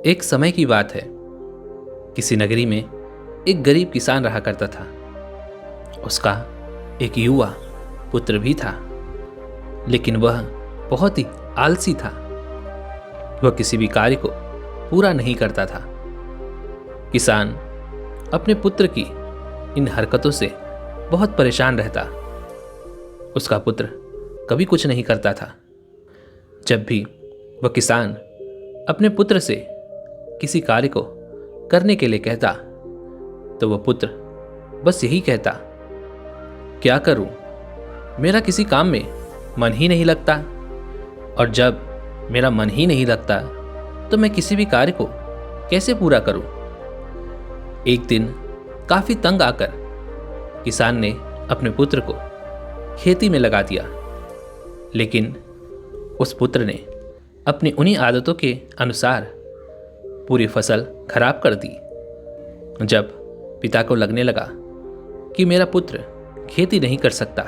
एक समय की बात है। किसी नगरी में एक गरीब किसान रहा करता था। उसका एक युवा पुत्र भी था, लेकिन वह बहुत ही आलसी था। वह किसी भी कार्य को पूरा नहीं करता था। किसान अपने पुत्र की इन हरकतों से बहुत परेशान रहता। उसका पुत्र कभी कुछ नहीं करता था। जब भी वह किसान अपने पुत्र से किसी कार्य को करने के लिए कहता, तो वह पुत्र बस यही कहता, क्या करूं, मेरा किसी काम में मन ही नहीं लगता, और जब मेरा मन ही नहीं लगता तो मैं किसी भी कार्य को कैसे पूरा करूं। एक दिन काफी तंग आकर किसान ने अपने पुत्र को खेती में लगा दिया, लेकिन उस पुत्र ने अपनी उन्हीं आदतों के अनुसार पूरी फसल खराब कर दी। जब पिता को लगने लगा कि मेरा पुत्र खेती नहीं कर सकता,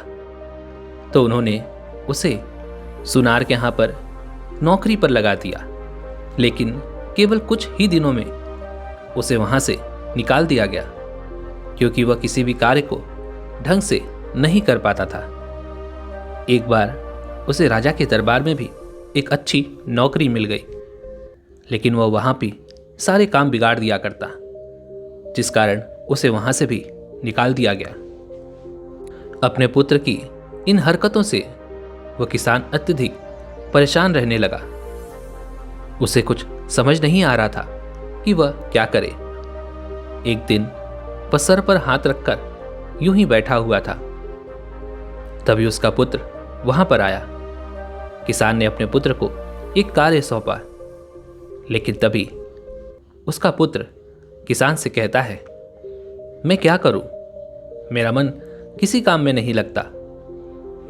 तो उन्होंने उसे सुनार के यहाँ पर नौकरी पर लगा दिया, लेकिन केवल कुछ ही दिनों में उसे वहाँ से निकाल दिया गया, क्योंकि वह किसी भी कार्य को ढंग से नहीं कर पाता था। एक बार उसे राजा के दरबार में भी एक अच्छी नौकरी मिल गई, लेकिन वह वहाँ भी सारे काम बिगाड़ दिया करता, जिस कारण उसे वहाँ से भी निकाल दिया गया। अपने पुत्र की इन हरकतों से वह किसान अत्यधिक परेशान रहने लगा। उसे कुछ समझ नहीं आ रहा था कि वह क्या करे। एक दिन वह सर पर हाथ रखकर यूं ही बैठा हुआ था। तभी उसका पुत्र वहां पर आया। किसान ने अपने पुत्र को एक कार्य सौंपा, लेकिन तभी उसका पुत्र किसान से कहता है, मैं क्या करूं, मेरा मन किसी काम में नहीं लगता।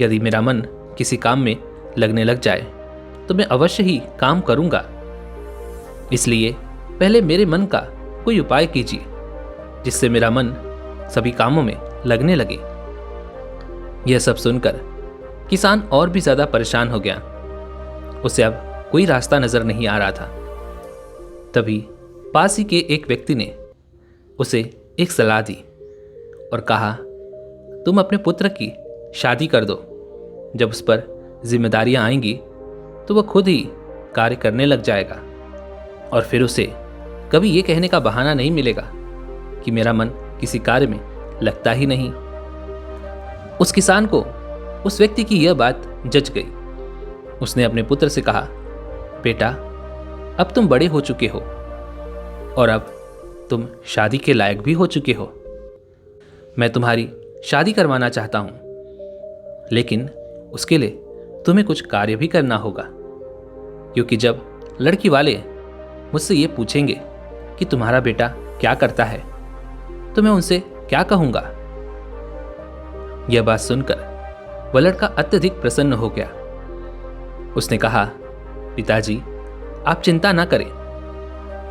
यदि मेरा मन किसी काम में लगने लग जाए तो मैं अवश्य ही काम करूंगा। इसलिए पहले मेरे मन का कोई उपाय कीजिए, जिससे मेरा मन सभी कामों में लगने लगे। यह सब सुनकर किसान और भी ज्यादा परेशान हो गया। उसे अब कोई रास्ता नजर नहीं आ रहा था। तभी पास ही के एक व्यक्ति ने उसे एक सलाह दी और कहा, तुम अपने पुत्र की शादी कर दो। जब उस पर जिम्मेदारियां आएंगी तो वह खुद ही कार्य करने लग जाएगा, और फिर उसे कभी ये कहने का बहाना नहीं मिलेगा कि मेरा मन किसी कार्य में लगता ही नहीं। उस किसान को उस व्यक्ति की यह बात जच गई। उसने अपने पुत्र से कहा, बेटा, अब तुम बड़े हो चुके हो और अब तुम शादी के लायक भी हो चुके हो। मैं तुम्हारी शादी करवाना चाहता हूं, लेकिन उसके लिए तुम्हें कुछ कार्य भी करना होगा, क्योंकि जब लड़की वाले मुझसे ये पूछेंगे कि तुम्हारा बेटा क्या करता है, तो मैं उनसे क्या कहूंगा। यह बात सुनकर वह लड़का अत्यधिक प्रसन्न हो गया। उसने कहा, पिताजी, आप चिंता ना करें,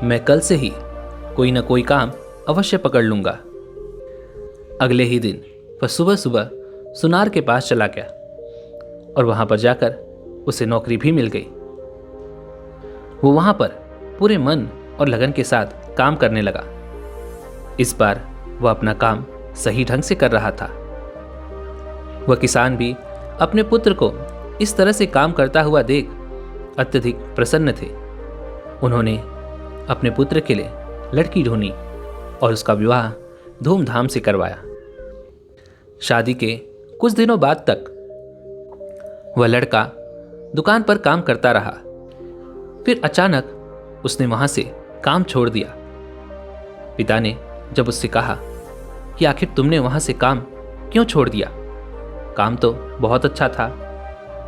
मैं कल से ही कोई ना कोई काम अवश्य पकड़ लूंगा। अगले ही दिन वह सुबह सुबह सुनार के पास चला गया और वहां पर जाकर उसे नौकरी भी मिल गई। वो वहां पर पूरे मन और लगन के साथ काम करने लगा। इस बार वह अपना काम सही ढंग से कर रहा था। वह किसान भी अपने पुत्र को इस तरह से काम करता हुआ देख अत्यधिक प्रसन्न थे। उन्होंने अपने पुत्र के लिए लड़की ढूंढी और उसका विवाह धूमधाम से करवाया। शादी के कुछ दिनों बाद तक वह लड़का दुकान पर काम करता रहा। फिर अचानक उसने वहां से काम छोड़ दिया। पिता ने जब उससे कहा कि आखिर तुमने वहां से काम क्यों छोड़ दिया, काम तो बहुत अच्छा था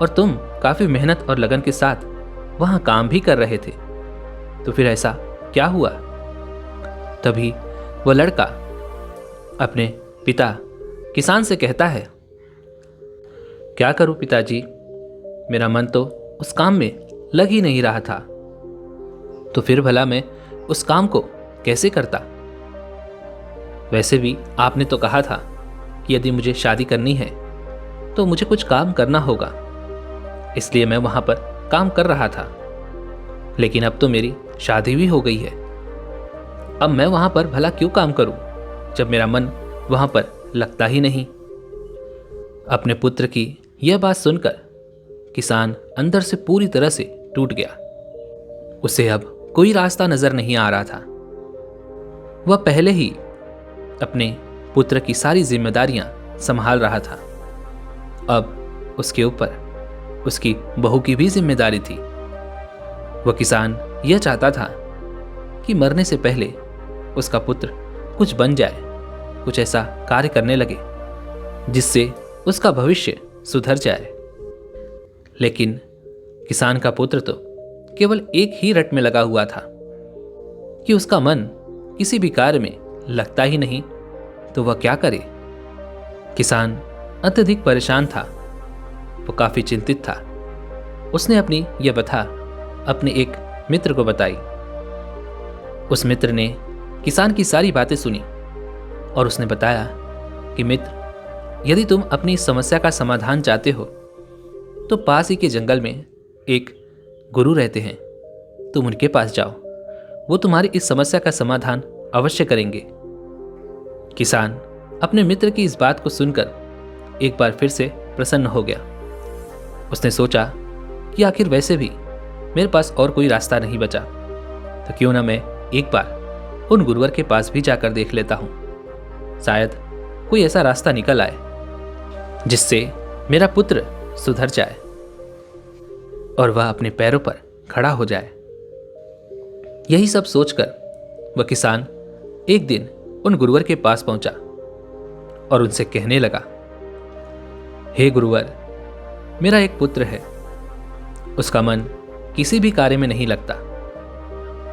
और तुम काफी मेहनत और लगन के साथ वहां काम भी कर रहे थे, तो फिर ऐसा क्या हुआ। तभी वह लड़का अपने पिता किसान से कहता है, क्या करूं पिताजी, मेरा मन तो उस काम में लग ही नहीं रहा था, तो फिर भला मैं उस काम को कैसे करता। वैसे भी आपने तो कहा था कि यदि मुझे शादी करनी है तो मुझे कुछ काम करना होगा, इसलिए मैं वहां पर काम कर रहा था, लेकिन अब तो मेरी शादी भी हो गई है। अब मैं वहां पर भला क्यों काम करूं जब मेरा मन वहां पर लगता ही नहीं। अपने पुत्र की यह बात सुनकर किसान अंदर से पूरी तरह से टूट गया। उसे अब कोई रास्ता नजर नहीं आ रहा था। वह पहले ही अपने पुत्र की सारी जिम्मेदारियां संभाल रहा था, अब उसके ऊपर उसकी बहू की भी जिम्मेदारी थी। वह किसान यह चाहता था कि मरने से पहले उसका पुत्र कुछ बन जाए, कुछ ऐसा कार्य करने लगे जिससे उसका भविष्य सुधर जाए। लेकिन किसान का पुत्र तो केवल एक ही रट में लगा हुआ था कि उसका मन किसी भी कार्य में लगता ही नहीं, तो वह क्या करे। किसान अत्यधिक परेशान था, वो काफी चिंतित था। उसने अपनी यह व्यथा अपने एक मित्र को बताई। उस मित्र ने किसान की सारी बातें सुनी और उसने बताया कि मित्र, यदि तुम अपनी इस समस्या का समाधान चाहते हो तो पास ही के जंगल में एक गुरु रहते हैं, तुम उनके पास जाओ, वो तुम्हारी इस समस्या का समाधान अवश्य करेंगे। किसान अपने मित्र की इस बात को सुनकर एक बार फिर से प्रसन्न हो गया। उसने सोचा कि आखिर वैसे भी मेरे पास और कोई रास्ता नहीं बचा, तो क्यों ना मैं एक बार उन गुरुवर के पास भी जाकर देख लेता हूं। शायद कोई ऐसा रास्ता निकल आए जिससे मेरा पुत्र सुधर जाए और वह अपने पैरों पर खड़ा हो जाए। यही सब सोचकर वह किसान एक दिन उन गुरुवर के पास पहुंचा और उनसे कहने लगा, हे गुरुवर, मेरा एक पुत्र है, उसका मन किसी भी कार्य में नहीं लगता।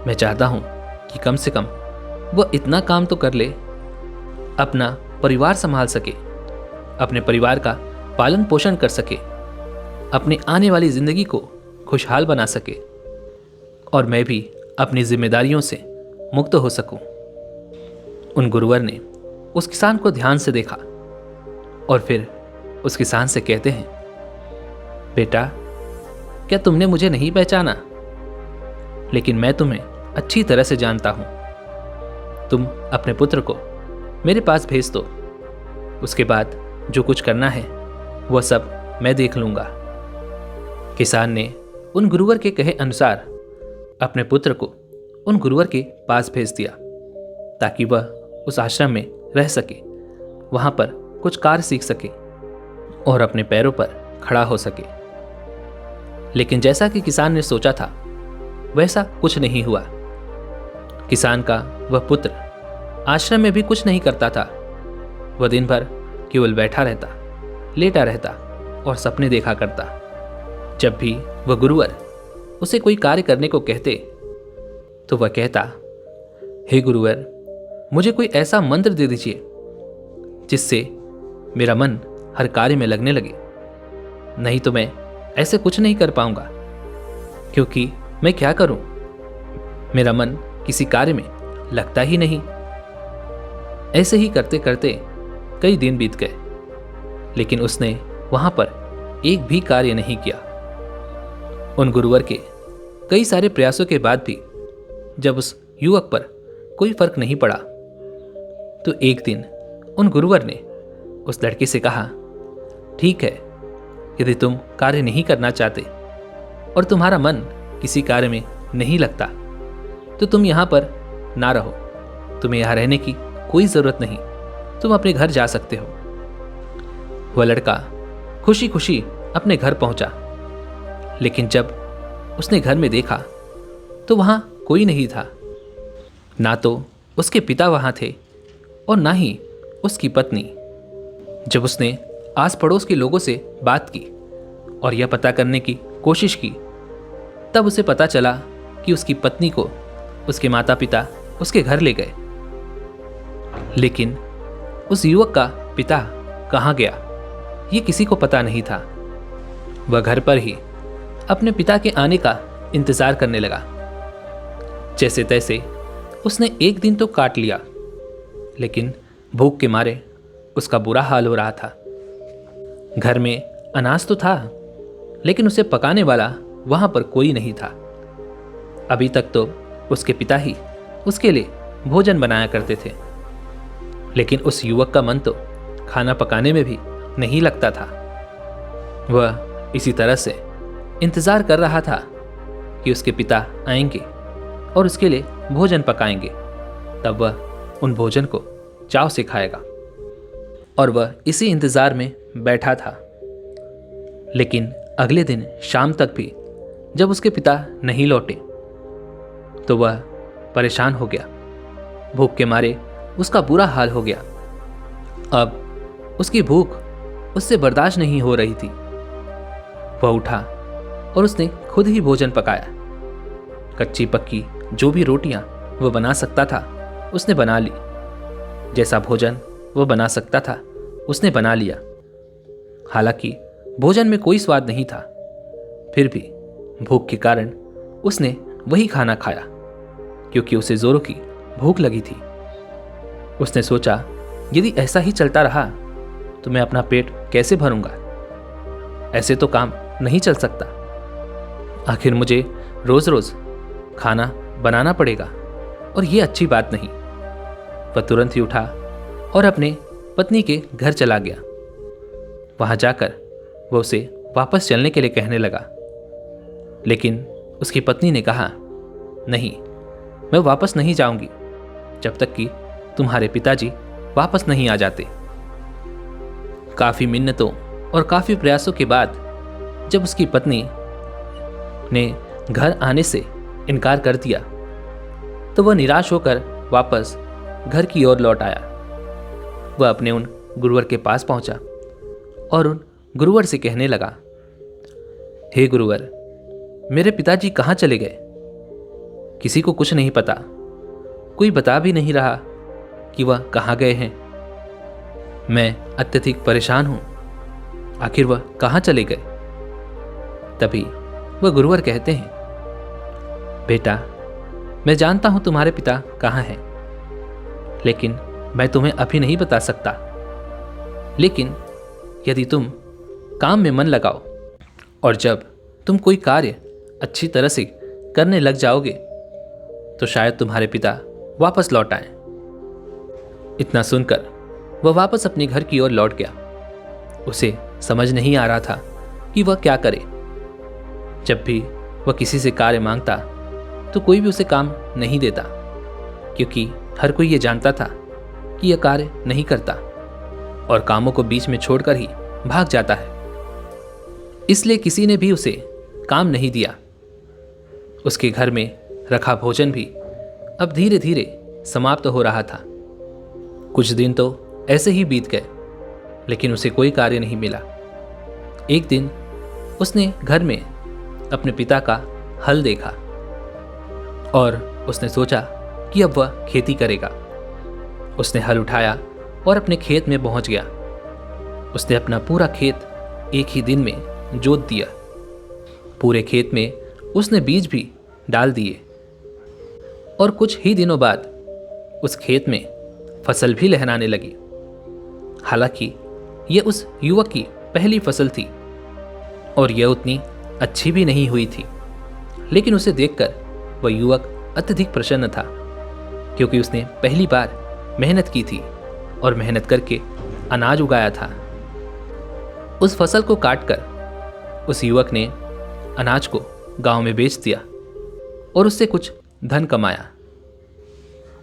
मैं चाहता हूं कि कम से कम वह इतना काम तो कर ले, अपना परिवार संभाल सके, अपने परिवार का पालन पोषण कर सके, अपनी आने वाली जिंदगी को खुशहाल बना सके और मैं भी अपनी जिम्मेदारियों से मुक्त हो सकूं। उन गुरुवर ने उस किसान को ध्यान से देखा और फिर उस किसान से कहते हैं, बेटा, क्या तुमने मुझे नहीं पहचाना? लेकिन मैं तुम्हें अच्छी तरह से जानता हूं। तुम अपने पुत्र को मेरे पास भेज दो, उसके बाद जो कुछ करना है वह सब मैं देख लूंगा। किसान ने उन गुरुवर के कहे अनुसार अपने पुत्र को उन गुरुवर के पास भेज दिया ताकि वह उस आश्रम में रह सके, वहां पर कुछ कार्य सीख सके और अपने पैरों पर खड़ा हो सके। लेकिन जैसा कि किसान ने सोचा था वैसा कुछ नहीं हुआ। किसान का वह पुत्र आश्रम में भी कुछ नहीं करता था। वह दिन भर केवल बैठा रहता, लेटा रहता और सपने देखा करता। जब भी वह गुरुवर उसे कोई कार्य करने को कहते तो वह कहता, हे गुरुवर, मुझे कोई ऐसा मंत्र दे दीजिए जिससे मेरा मन हर कार्य में लगने लगे, नहीं तो मैं ऐसे कुछ नहीं कर पाऊंगा, क्योंकि मैं क्या करूं, मेरा मन किसी कार्य में लगता ही नहीं। ऐसे ही करते करते कई दिन बीत गए, लेकिन उसने वहां पर एक भी कार्य नहीं किया। उन गुरुवर के कई सारे प्रयासों के बाद भी जब उस युवक पर कोई फर्क नहीं पड़ा, तो एक दिन उन गुरुवर ने उस लड़के से कहा, ठीक है, यदि तुम कार्य नहीं करना चाहते और तुम्हारा मन किसी कार्य में नहीं लगता तो तुम यहां पर ना रहो, तुम्हें यहां रहने की कोई जरूरत नहीं, तुम अपने घर जा सकते हो। वह लड़का खुशी खुशी अपने घर पहुंचा, लेकिन जब उसने घर में देखा तो वहां कोई नहीं था। ना तो उसके पिता वहां थे और ना ही उसकी पत्नी। जब उसने आस पड़ोस के लोगों से बात की और यह पता करने की कोशिश की, तब उसे पता चला कि उसकी पत्नी को उसके माता पिता उसके घर ले गए। लेकिन उस युवक का पिता कहाँ गया ये किसी को पता नहीं था। वह घर पर ही अपने पिता के आने का इंतजार करने लगा। जैसे तैसे उसने एक दिन तो काट लिया, लेकिन भूख के मारे उसका बुरा हाल हो रहा था। घर में अनाज तो था, लेकिन उसे पकाने वाला वहां पर कोई नहीं था। अभी तक तो उसके पिता ही उसके लिए भोजन बनाया करते थे। लेकिन उस युवक का मन तो खाना पकाने में भी नहीं लगता था। वह इसी तरह से इंतजार कर रहा था कि उसके पिता आएंगे और उसके लिए भोजन पकाएंगे, तब वह उन भोजन को चाव से खाएगा। और वह इसी इंतजार में बैठा था। लेकिन अगले दिन शाम तक भी जब उसके पिता नहीं लौटे तो वह परेशान हो गया। भूख के मारे उसका बुरा हाल हो गया। अब उसकी भूख उससे बर्दाश्त नहीं हो रही थी। वह उठा और उसने खुद ही भोजन पकाया। कच्ची पक्की जो भी रोटियां वह बना सकता था उसने बना ली। जैसा भोजन वह बना सकता था उसने बना लिया। हालांकि भोजन में कोई स्वाद नहीं था, फिर भी भूख के कारण उसने वही खाना खाया क्योंकि उसे जोरों की भूख लगी थी। उसने सोचा, यदि ऐसा ही चलता रहा तो मैं अपना पेट कैसे भरूंगा? ऐसे तो काम नहीं चल सकता। आखिर मुझे रोज रोज खाना बनाना पड़ेगा और ये अच्छी बात नहीं। वह तुरंत ही उठा और अपने पत्नी के घर चला गया। वहां जाकर वह उसे वापस चलने के लिए कहने लगा, लेकिन उसकी पत्नी ने कहा, नहीं, मैं वापस नहीं जाऊंगी जब तक कि तुम्हारे पिताजी वापस नहीं आ जाते। काफी मिन्नतों और काफी प्रयासों के बाद जब उसकी पत्नी ने घर आने से इनकार कर दिया तो वह निराश होकर वापस घर की ओर लौट आया। वह अपने उन गुरुवर के पास पहुंचा और उन गुरुवर से कहने लगा, हे गुरुवर, मेरे पिताजी कहाँ चले गए? किसी को कुछ नहीं पता, कोई बता भी नहीं रहा कि वह कहाँ गए हैं। मैं अत्यधिक परेशान हूं, आखिर वह कहाँ चले गए? तभी वह गुरुवर कहते हैं, बेटा, मैं जानता हूं तुम्हारे पिता कहाँ हैं, लेकिन मैं तुम्हें अभी नहीं बता सकता। लेकिन यदि तुम काम में मन लगाओ और जब तुम कोई कार्य अच्छी तरह से करने लग जाओगे तो शायद तुम्हारे पिता वापस लौट आएं। इतना सुनकर वह वापस अपने घर की ओर लौट गया। उसे समझ नहीं आ रहा था कि वह क्या करे। जब भी वह किसी से कार्य मांगता तो कोई भी उसे काम नहीं देता, क्योंकि हर कोई ये जानता था कि यह कार्य नहीं करता और कामों को बीच में छोड़कर ही भाग जाता है। इसलिए किसी ने भी उसे काम नहीं दिया। उसके घर में रखा भोजन भी अब धीरे धीरे समाप्त हो रहा था। कुछ दिन तो ऐसे ही बीत गए, लेकिन उसे कोई कार्य नहीं मिला। एक दिन उसने घर में अपने पिता का हल देखा और उसने सोचा कि अब वह खेती करेगा। उसने हल उठाया और अपने खेत में पहुंच गया। उसने अपना पूरा खेत एक ही दिन में जोत दिया। पूरे खेत में उसने बीज भी डाल दिए और कुछ ही दिनों बाद उस खेत में फसल भी लहराने लगी। हालांकि यह उस युवक की पहली फसल थी और यह उतनी अच्छी भी नहीं हुई थी, लेकिन उसे देखकर वह युवक अत्यधिक प्रसन्न था, क्योंकि उसने पहली बार मेहनत की थी और मेहनत करके अनाज उगाया था। उस फसल को काटकर उस युवक ने अनाज को गांव में बेच दिया और उससे कुछ धन कमाया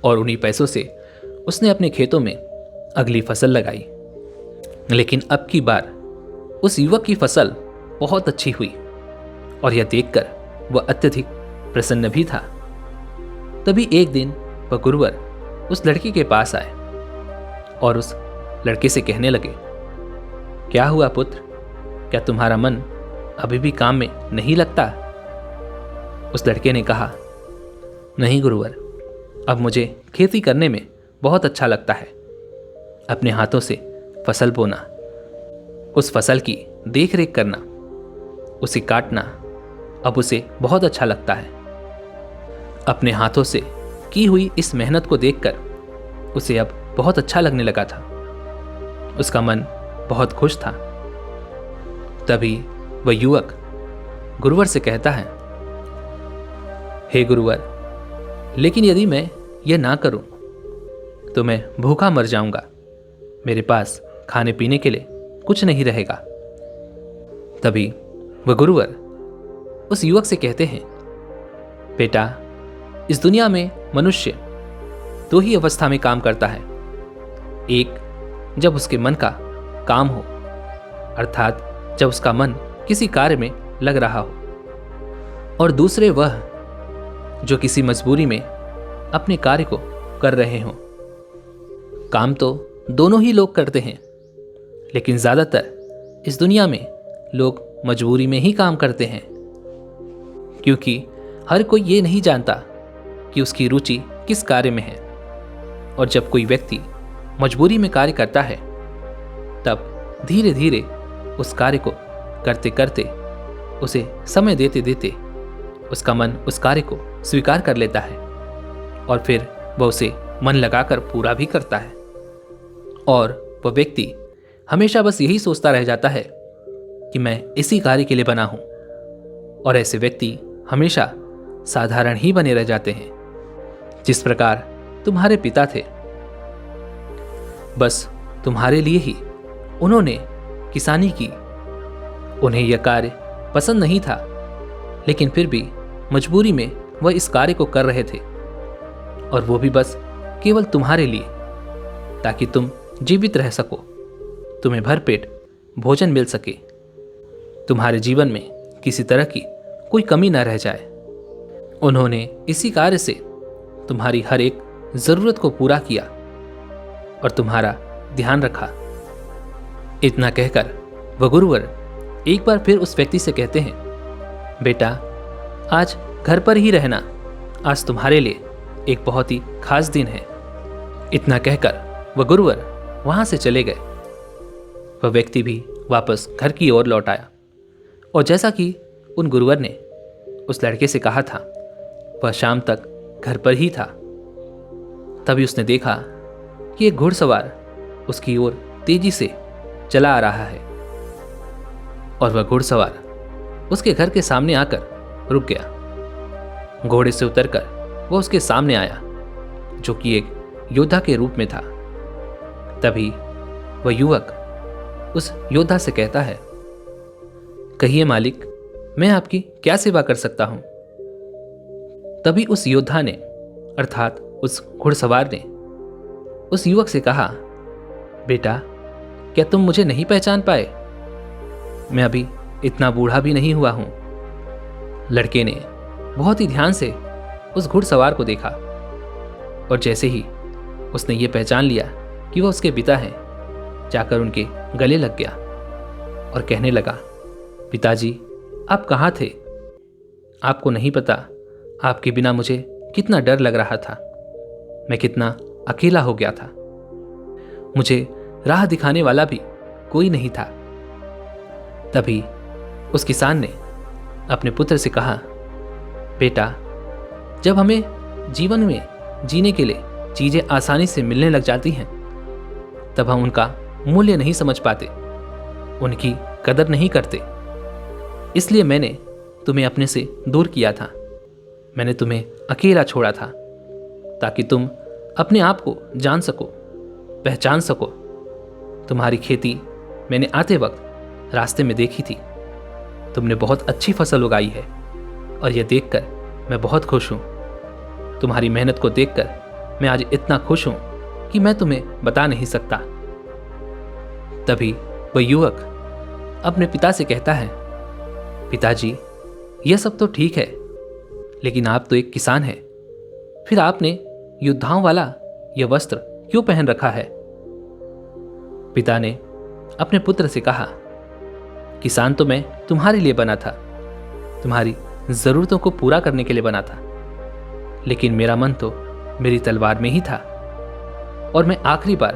और उन्हीं पैसों से उसने अपने खेतों में अगली फसल लगाई। लेकिन अब की बार उस युवक की फसल बहुत अच्छी हुई और यह देखकर वह अत्यधिक प्रसन्न भी था। तभी एक दिन वह गुरुवर उस लड़के के पास आए और उस लड़के से कहने लगे, क्या हुआ पुत्र, क्या तुम्हारा मन अभी भी काम में नहीं लगता? उस लड़के ने कहा, नहीं गुरुवर, अब मुझे खेती करने में बहुत अच्छा लगता है। अपने हाथों से फसल बोना, उस फसल की देख रेख करना, उसे काटना, अब उसे बहुत अच्छा लगता है। अपने हाथों से की हुई इस मेहनत को देखकर उसे अब बहुत अच्छा लगने लगा था। उसका मन बहुत खुश था। तभी वह युवक गुरुवर से कहता है, हे गुरुवर, लेकिन यदि मैं यह ना करूं तो मैं भूखा मर जाऊंगा। मेरे पास खाने पीने के लिए कुछ नहीं रहेगा। तभी वह गुरुवर उस युवक से कहते हैं, बेटा, इस दुनिया में मनुष्य दो ही अवस्था में काम करता है। एक, जब उसके मन का काम हो, अर्थात जब उसका मन किसी कार्य में लग रहा हो, और दूसरे वह जो किसी मजबूरी में अपने कार्य को कर रहे हों। काम तो दोनों ही लोग करते हैं, लेकिन ज़्यादातर इस दुनिया में लोग मजबूरी में ही काम करते हैं, क्योंकि हर कोई ये नहीं जानता कि उसकी रुचि किस कार्य में है। और जब कोई व्यक्ति मजबूरी में कार्य करता है, तब धीरे धीरे उस कार्य को करते करते, उसे समय देते देते उसका मन उस कार्य को स्वीकार कर लेता है, और फिर वह उसे मन लगाकर पूरा भी करता है। और वह व्यक्ति हमेशा बस यही सोचता रह जाता है कि मैं इसी कार्य के लिए बना हूं। और ऐसे व्यक्ति हमेशा साधारण ही बने रह जाते हैं, जिस प्रकार तुम्हारे पिता थे। बस तुम्हारे लिए ही उन्होंने किसानी की। उन्हें यह कार्य पसंद नहीं था, लेकिन फिर भी मजबूरी में वह इस कार्य को कर रहे थे, और वो भी बस केवल तुम्हारे लिए, ताकि तुम जीवित रह सको, तुम्हें भरपेट भोजन मिल सके, तुम्हारे जीवन में किसी तरह की कोई कमी न रह जाए। उन्होंने इसी कार्य से तुम्हारी हर एक जरूरत को पूरा किया और तुम्हारा ध्यान रखा। इतना कहकर वह गुरुवर एक बार फिर उस व्यक्ति से कहते हैं, बेटा, आज घर पर ही रहना, आज तुम्हारे लिए एक बहुत ही खास दिन है। इतना कहकर वह गुरुवर वहां से चले गए। वह व्यक्ति भी वापस घर की ओर लौट आया, और जैसा कि उन गुरुवर ने उस लड़के से कहा था, वह शाम तक घर पर ही था। तभी उसने देखा कि एक घुड़सवार उसकी ओर तेजी से चला आ रहा है, और वह घुड़सवार उसके घर के सामने आकर रुक गया। घोड़े से उतरकर वह उसके सामने आया, जो कि एक योद्धा के रूप में था। तभी वह युवक उस योद्धा से कहता है, कहिए मालिक, मैं आपकी क्या सेवा कर सकता हूं? तभी उस योद्धा ने, अर्थात उस घुड़सवार ने उस युवक से कहा, बेटा, क्या तुम मुझे नहीं पहचान पाए? मैं अभी इतना बूढ़ा भी नहीं हुआ हूं। लड़के ने बहुत ही ध्यान से उस घुड़सवार को देखा, और जैसे ही उसने ये पहचान लिया कि वह उसके पिता हैं, जाकर उनके गले लग गया और कहने लगा, पिताजी, आप कहाँ थे? आपको नहीं पता आपके बिना मुझे कितना डर लग रहा था, मैं कितना अकेला हो गया था। मुझे राह दिखाने वाला भी कोई नहीं था। तभी उस किसान ने अपने पुत्र से कहा, बेटा, जब हमें जीवन में जीने के लिए चीजें आसानी से मिलने लग जाती हैं, तब हम उनका मूल्य नहीं समझ पाते, उनकी कदर नहीं करते। इसलिए मैंने तुम्हें अपने से दूर किया था, मैंने तुम्हें अकेला छोड़ा था, ताकि तुम अपने आप को जान सको, पहचान सको। तुम्हारी खेती मैंने आते वक्त रास्ते में देखी थी। तुमने बहुत अच्छी फसल उगाई है, और यह देखकर मैं बहुत खुश हूँ। तुम्हारी मेहनत को देखकर मैं आज इतना खुश हूँ कि मैं तुम्हें बता नहीं सकता। तभी वह युवक अपने पिता से कहता है, पिताजी, यह सब तो ठीक है, लेकिन आप तो एक किसान हैं, फिर आपने योद्धाओं वाला यह वस्त्र क्यों पहन रखा है? पिता ने अपने पुत्र से कहा, किसान तो मैं तुम्हारे लिए बना था, तुम्हारी जरूरतों को पूरा करने के लिए बना था, लेकिन मेरा मन तो मेरी तलवार में ही था, और मैं आखिरी बार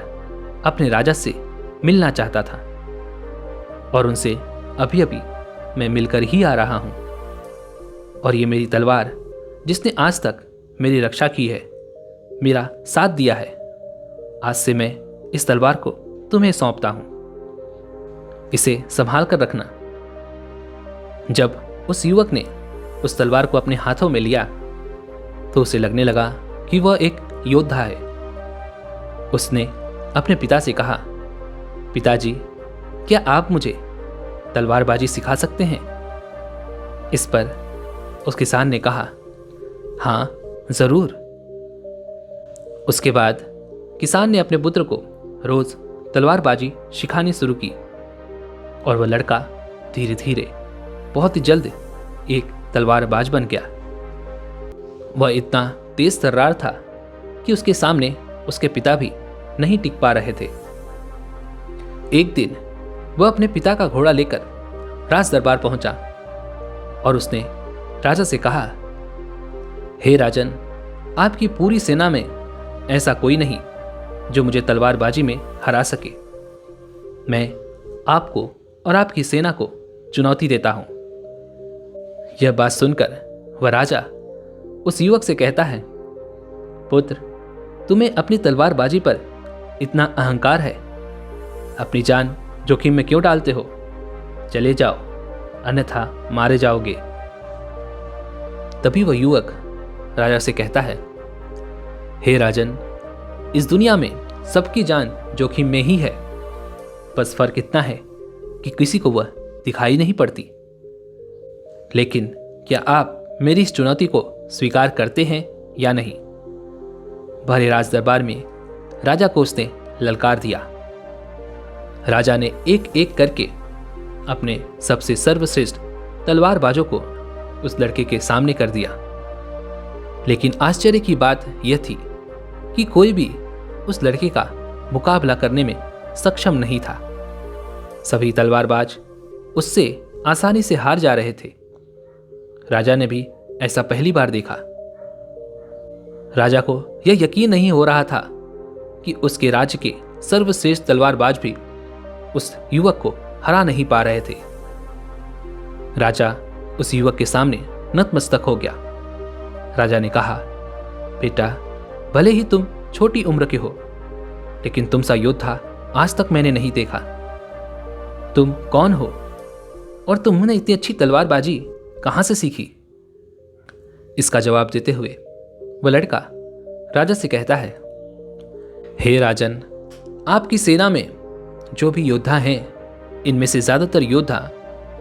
अपने राजा से मिलना चाहता था, और उनसे अभी अभी मैं मिलकर ही आ रहा हूं। और ये मेरी तलवार, जिसने आज तक मेरी रक्षा की है, मेरा साथ दिया है, आज से मैं इस तलवार को तुम्हें सौंपता हूं, इसे संभाल कर रखना। जब उस युवक ने उस तलवार को अपने हाथों में लिया, तो उसे लगने लगा कि वह एक योद्धा है। उसने अपने पिता से कहा, पिताजी, क्या आप मुझे तलवारबाजी सिखा सकते हैं? इस पर उस किसान ने कहा, हाँ जरूर। उसके बाद किसान ने अपने पुत्र को रोज तलवारबाजी सिखानी शुरू की और वह लड़का धीरे धीरे बहुत ही जल्द एक तलवारबाज बन गया। वह इतना तेज तर्रार था कि उसके सामने उसके पिता भी नहीं टिक पा रहे थे। एक दिन वह अपने पिता का घोड़ा लेकर राज दरबार पहुंचा और उसने राजा से कहा, हे राजन, आपकी पूरी सेना में ऐसा कोई नहीं जो मुझे तलवारबाजी में हरा सके। मैं आपको और आपकी सेना को चुनौती देता हूं। यह बात सुनकर वह राजा उस युवक से कहता है, पुत्र, तुम्हें अपनी तलवारबाजी पर इतना अहंकार है, अपनी जान जोखिम में क्यों डालते हो? चले जाओ, अन्यथा मारे जाओगे। तभी वह युवक राजा से कहता है, हे राजन, इस दुनिया में सबकी जान जोखिम में ही है, बस फर्क इतना है कि किसी को वह दिखाई नहीं पड़ती। लेकिन क्या आप मेरी इस चुनौती को स्वीकार करते हैं या नहीं? भरे राज दरबार में राजा को उसने ललकार दिया। राजा ने एक एक करके अपने सबसे सर्वश्रेष्ठ तलवारबाजों को उस लड़के के सामने कर दिया। लेकिन आश्चर्य की बात यह थी कि कोई भी उस लड़के का मुकाबला करने में सक्षम नहीं था। सभी तलवारबाज उससे आसानी से हार जा रहे थे। राजा ने भी ऐसा पहली बार देखा। राजा को यह यकीन नहीं हो रहा था कि उसके राज्य के सर्वश्रेष्ठ तलवारबाज भी उस युवक को हरा नहीं पा रहे थे। राजा उस युवक के सामने नतमस्तक हो गया। राजा ने कहा, बेटा, भले ही तुम छोटी उम्र के हो, लेकिन तुम सा योद्धा आज तक मैंने नहीं देखा। तुम कौन हो और तुमने इतनी अच्छी तलवारबाजी कहां से सीखी? इसका जवाब देते हुए वह लड़का राजा से कहता है, हे राजन, आपकी सेना में जो भी योद्धा हैं, इनमें से ज्यादातर योद्धा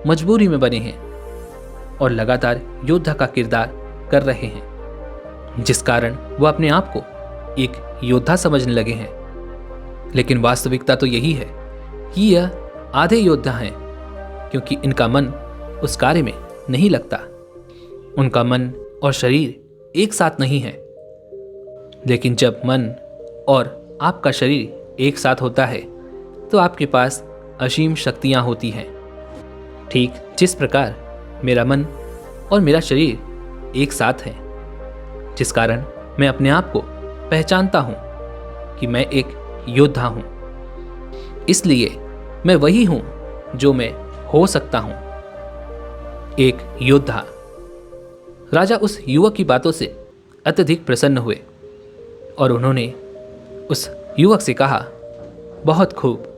मजबूरी में बने हैं और लगातार योद्धा का किरदार कर रहे हैं, जिस कारण वह अपने आप को एक योद्धा समझने लगे हैं। लेकिन वास्तविकता तो यही है कि यह आधे योद्धा हैं, क्योंकि इनका मन उस कार्य में नहीं लगता। उनका मन और शरीर एक साथ नहीं है। लेकिन जब मन और आपका शरीर एक साथ होता है तो आपके पास असीम शक्तियां होती हैं। ठीक जिस प्रकार मेरा मन और मेरा शरीर एक साथ है, जिस कारण मैं अपने आप को पहचानता हूं कि मैं एक योद्धा हूं। इसलिए मैं वही हूं जो मैं हो सकता हूं, एक योद्धा। राजा उस युवक की बातों से अत्यधिक प्रसन्न हुए और उन्होंने उस युवक से कहा, बहुत खूब,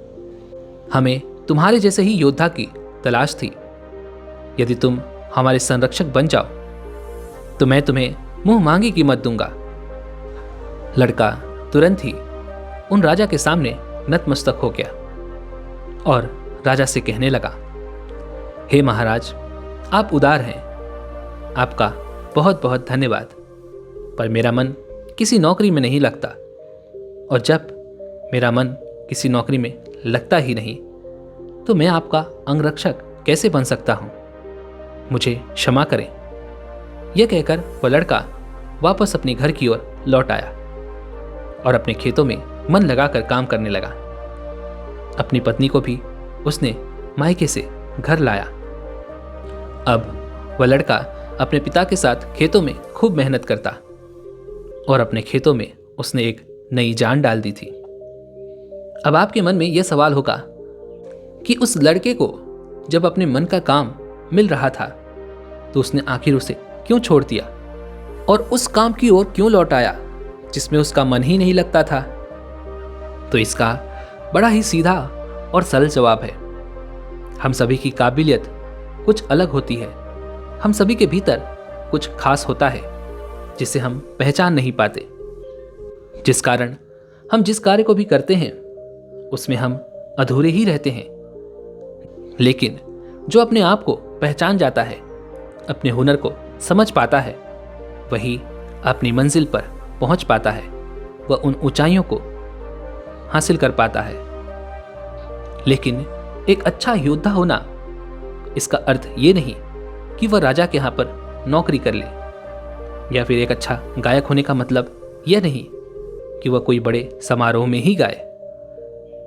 हमें तुम्हारे जैसे ही योद्धा की तलाश थी। यदि तुम हमारे संरक्षक बन जाओ तो मैं तुम्हें मुंह मांगी कीमत दूंगा। लड़का तुरंत ही उन राजा के सामने नतमस्तक हो गया और राजा से कहने लगा, हे महाराज, आप उदार हैं, आपका बहुत बहुत धन्यवाद, पर मेरा मन किसी नौकरी में नहीं लगता, और जब मेरा मन किसी नौकरी में लगता ही नहीं तो मैं आपका अंगरक्षक कैसे बन सकता हूं? मुझे क्षमा करें। यह कहकर वह लड़का वापस अपने घर की ओर लौट आया और अपने खेतों में मन लगाकर काम करने लगा। अपनी पत्नी को भी उसने मायके से घर लाया। अब वह लड़का अपने पिता के साथ खेतों में खूब मेहनत करता और अपने खेतों में उसने एक नई जान डाल दी थी। अब आपके मन में यह सवाल होगा कि उस लड़के को जब अपने मन का काम मिल रहा था तो उसने आखिर उसे क्यों छोड़ दिया और उस काम की ओर क्यों लौट आया जिसमें उसका मन ही नहीं लगता था? तो इसका बड़ा ही सीधा और सरल जवाब है, हम सभी की काबिलियत कुछ अलग होती है। हम सभी के भीतर कुछ खास होता है जिसे हम पहचान नहीं पाते, जिस कारण हम जिस कार्य को भी करते हैं उसमें हम अधूरे ही रहते हैं। लेकिन जो अपने आप को पहचान जाता है, अपने हुनर को समझ पाता है, वही अपनी मंजिल पर पहुंच पाता है, वह उन ऊंचाइयों को हासिल कर पाता है। लेकिन एक अच्छा योद्धा होना, इसका अर्थ ये नहीं कि वह राजा के यहाँ पर नौकरी कर ले, या फिर एक अच्छा गायक होने का मतलब यह नहीं कि वह कोई बड़े समारोह में ही गाए।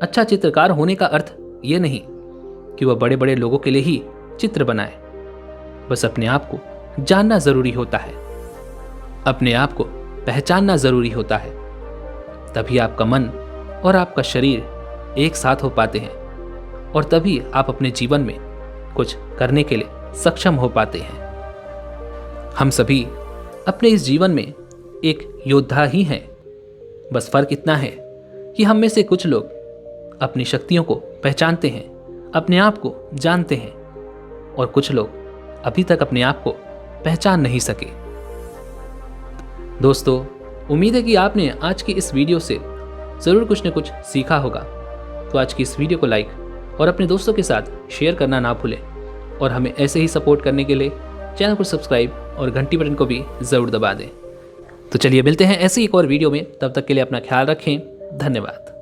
अच्छा चित्रकार होने का अर्थ यह नहीं कि वह बड़े बड़े लोगों के लिए ही चित्र बनाए। बस अपने आप को जानना जरूरी होता है, अपने आप को पहचानना जरूरी होता है। तभी आपका मन और आपका शरीर एक साथ हो पाते हैं, और तभी आप अपने जीवन में कुछ करने के लिए सक्षम हो पाते हैं। हम सभी अपने इस जीवन में एक योद्धा ही हैं। बस फर्क इतना है कि हम में से कुछ लोग अपनी शक्तियों को पहचानते हैं, अपने आप को जानते हैं, और कुछ लोग अभी तक अपने आप को पहचान नहीं सके। दोस्तों, उम्मीद है कि आपने आज की इस वीडियो से ज़रूर कुछ न कुछ सीखा होगा। तो आज की इस वीडियो को लाइक और अपने दोस्तों के साथ शेयर करना ना भूलें, और हमें ऐसे ही सपोर्ट करने के लिए चैनल को सब्सक्राइब और घंटी बटन को भी ज़रूर दबा दें। तो चलिए मिलते हैं ऐसी एक और वीडियो में, तब तक के लिए अपना ख्याल रखें। धन्यवाद।